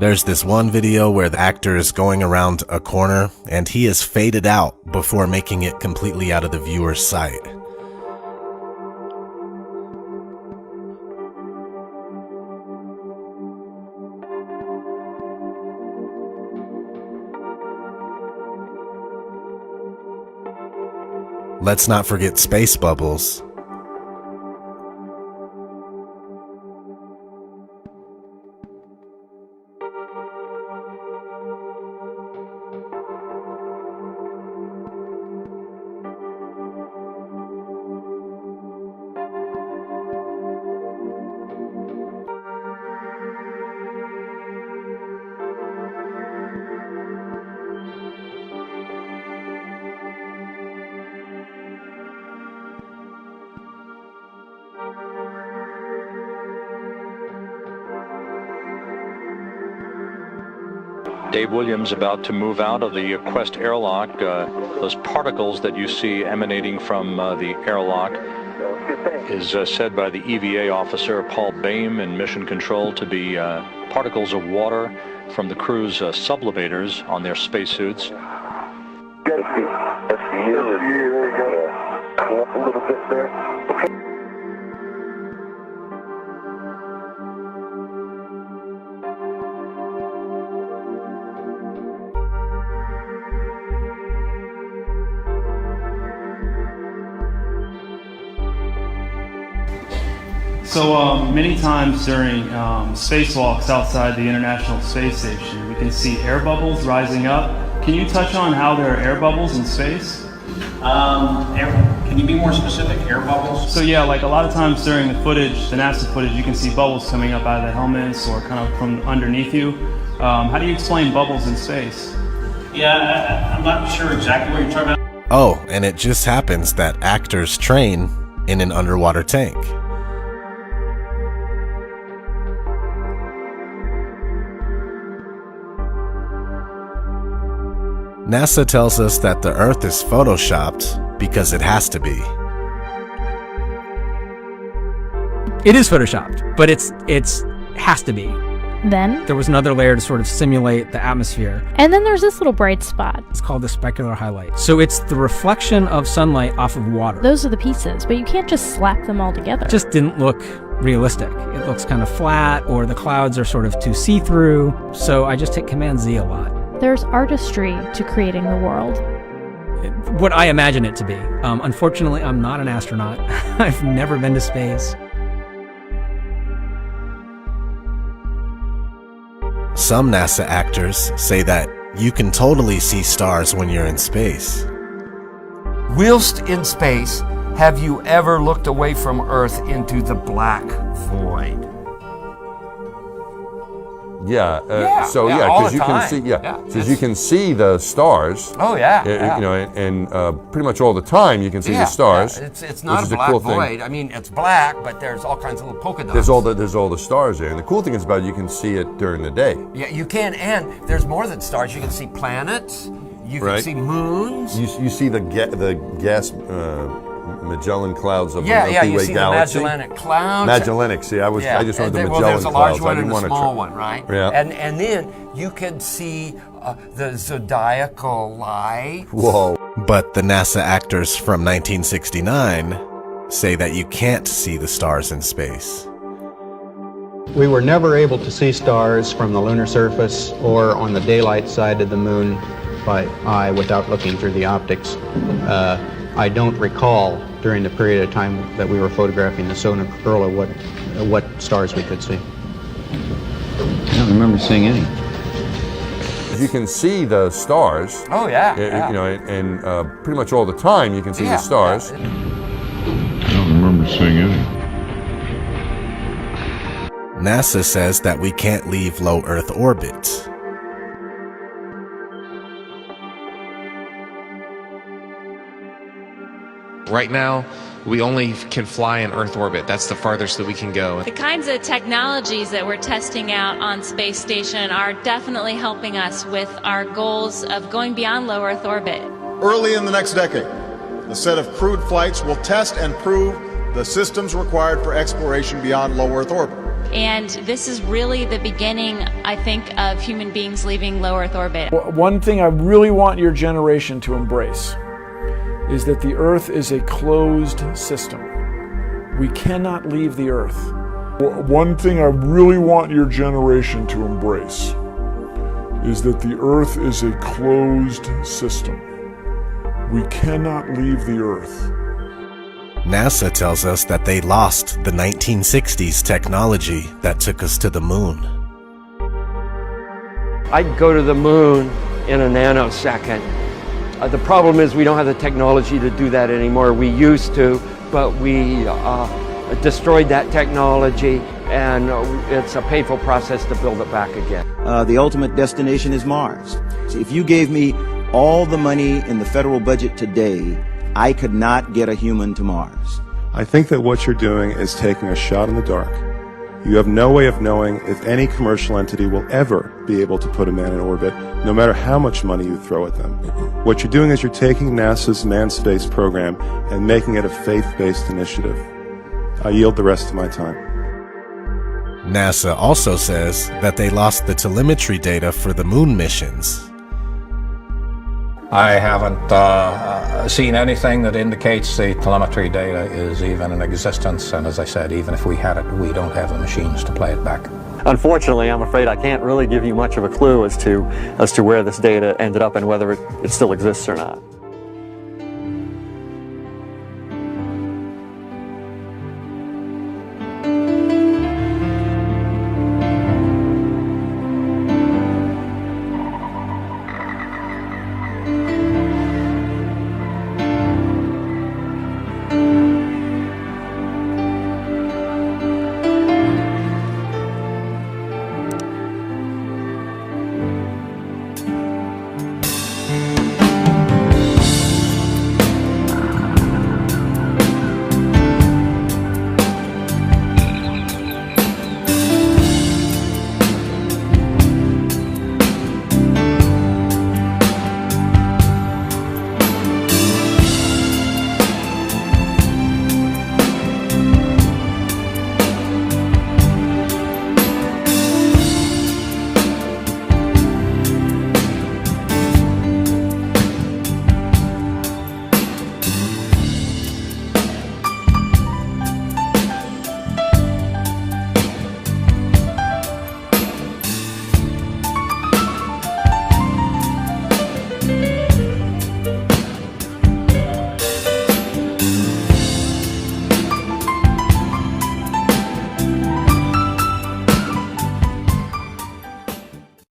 There's this one video where the actor is going around a corner and he is faded out before making it completely out of the viewer's sight. Let's not forget space bubbles. Dave Williams about to move out of the Quest airlock. Those particles that you see emanating from the airlock is said by the EVA officer Paul Boehm in Mission Control to be particles of water from the crew's sublivators on their spacesuits. There you go. A little bit there. Okay. So many times during spacewalks outside the International Space Station, we can see air bubbles rising up. Can you touch on how there are air bubbles in space? Can you be more specific? Air bubbles? So yeah, like a lot of times during the footage, the NASA footage, you can see bubbles coming up out of the helmets or kind of from underneath you. How do you explain bubbles in space? Yeah, I'm not sure exactly what you're talking about. Oh, and it just happens that actors train in an underwater tank. NASA tells us that the Earth is photoshopped because it has to be. It is photoshopped, but it's has to be. Then There was another layer to sort of simulate the atmosphere. and then there's this little bright spot. It's called the specular highlight. So it's the reflection of sunlight off of water. Those are the pieces, but you can't just slap them all together. It just didn't look realistic. It looks kind of flat, or the clouds are sort of too see-through. So I just hit Command Z a lot. There's artistry to creating the world. What I imagine it to be. Unfortunately, I'm not an astronaut. I've never been to space. Some NASA actors say that you can totally see stars when you're in space. Whilst in space, have you ever looked away from Earth into the black void? Yeah. All because the you can time. see. Yeah, because you can see the stars. Oh yeah. You know, and pretty much all the time you can see the stars. Yeah. It's not which a is black cool void. thing. I mean, it's black, but there's all kinds of little polka dots. There's all the stars there, and the cool thing is about it, you can see it during the day. Yeah, you can, and there's more than stars. You can see planets. You can Right. see moons. You see the gas Magellan clouds of the Yeah, Milky you Way see galaxy. the Magellanic Clouds. Magellanic. See, I just wanted the Well, Magellan there's a large clouds. I one didn't and a want to small one, right? Yeah. And then you can see the zodiacal light. Whoa. But the NASA actors from 1969 say that you can't see the stars in space. We were never able to see stars from the lunar surface or on the daylight side of the moon by eye without looking through the optics. I don't recall during the period of time that we were photographing the solar what stars we could see. I don't remember seeing any. You can see the stars. Oh yeah. You know, and pretty much all the time you can see the stars. I don't remember seeing any. NASA says that we can't leave low Earth orbit. Right now, we only can fly in Earth orbit. That's the farthest that we can go. The kinds of technologies that we're testing out on Space Station are definitely helping us with our goals of going beyond low Earth orbit. Early in the next decade, a set of crewed flights will test and prove the systems required for exploration beyond low Earth orbit. And this is really the beginning, I think, of human beings leaving low Earth orbit. One thing I really want your generation to embrace is that the Earth is a closed system. We cannot leave the Earth. One thing I really want your generation to embrace is that the Earth is a closed system. We cannot leave the Earth. NASA tells us that they lost the 1960s technology that took us to the moon. I'd go to the moon in a nanosecond. The problem is we don't have the technology to do that anymore. We used to, but we destroyed that technology, and it's a painful process to build it back again. The ultimate destination is Mars. So if you gave me all the money in the federal budget today, I could not get a human to Mars. I think that what you're doing is taking a shot in the dark. You have no way of knowing if any commercial entity will ever be able to put a man in orbit, no matter how much money you throw at them. What you're doing is you're taking NASA's manned space program and making it a faith-based initiative. I yield the rest of my time. NASA also says that they lost the telemetry data for the moon missions. I haven't seen anything that indicates the telemetry data is even in existence, and as I said, even if we had it, we don't have the machines to play it back. Unfortunately, I'm afraid I can't really give you much of a clue as to where this data ended up and whether it still exists or not.